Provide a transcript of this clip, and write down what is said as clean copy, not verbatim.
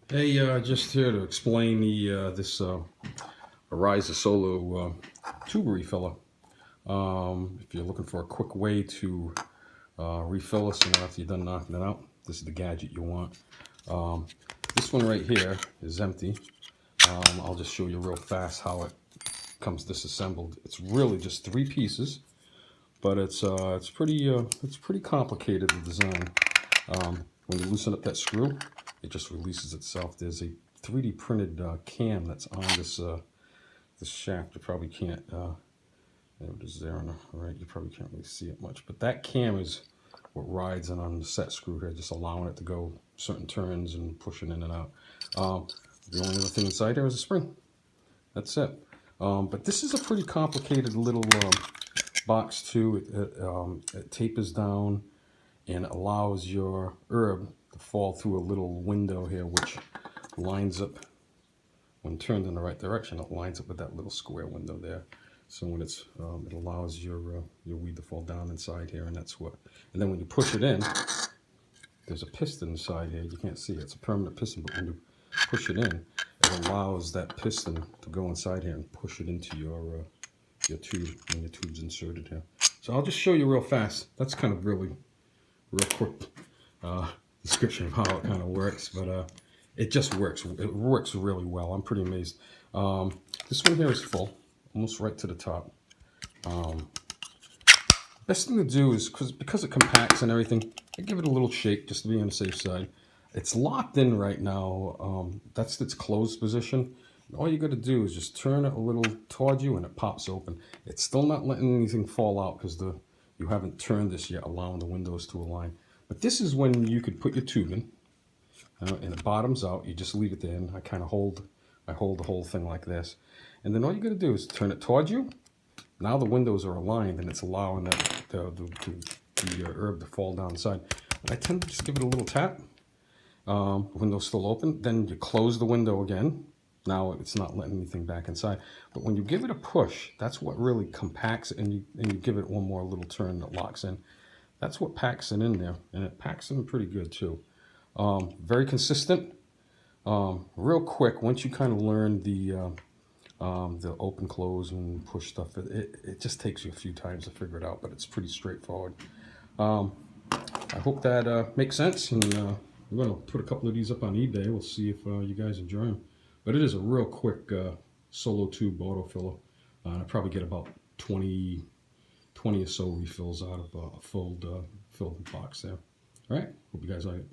Hey, just here to explain this Arizer Solo tube refiller. If you're looking for a quick way to refill this, after you're done knocking it out, this is the gadget you want. This one right here is empty. I'll just show you real fast how it comes disassembled. It's really just 3 pieces, but it's pretty complicated to design. When you loosen up that screw, it just releases itself. There's a 3D printed cam that's on this this shaft. You probably can't. There it is there on the right. You probably can't really see it much, but that cam is what rides in on the set screw here, just allowing it to go certain turns and pushing in and out. The only other thing inside here is a spring. That's it. But this is a pretty complicated little box too. It tapers down and allows your herb to fall through a little window here, which lines up, when turned in the right direction, it lines up with that little square window there. So when it's, it allows your weed to fall down inside here, and that's what. And then when you push it in, there's a piston inside here. You can't see it. It's a permanent piston, but when you push it in, it allows that piston to go inside here and push it into your tube when your tube's inserted here. So I'll just show you real fast. That's kind of real quick description of how it kind of works, but it just works. It works really well. I'm pretty amazed. This one here is full, almost right to the top. Best thing to do is, because it compacts and everything, I give it a little shake just to be on the safe side. It's locked in right now. That's its closed position. All you got to do is just turn it a little toward you and it pops open. It's still not letting anything fall out because you haven't turned this yet, allowing the windows to align. But this is when you could put your tube in, and it bottoms out. You just leave it there, and I hold the whole thing like this. And then all you got to do is turn it towards you. Now the windows are aligned, and it's allowing the herb to fall down inside. And I tend to just give it a little tap. The window's still open. Then you close the window again. Now it's not letting anything back inside. But when you give it a push, that's what really compacts it, and you give it one more little turn that locks in. That's what packs it in there, and it packs in pretty good too. Very consistent, real quick. Once you kind of learn the open, close, and push stuff, it just takes you a few times to figure it out, but it's pretty straightforward. I hope that makes sense, and we're going to put a couple of these up on eBay. We'll see if you guys enjoy them. But it is a real quick solo tube autofiller. I probably get about 20 or so refills out of a filled box there. All right, hope you guys like it.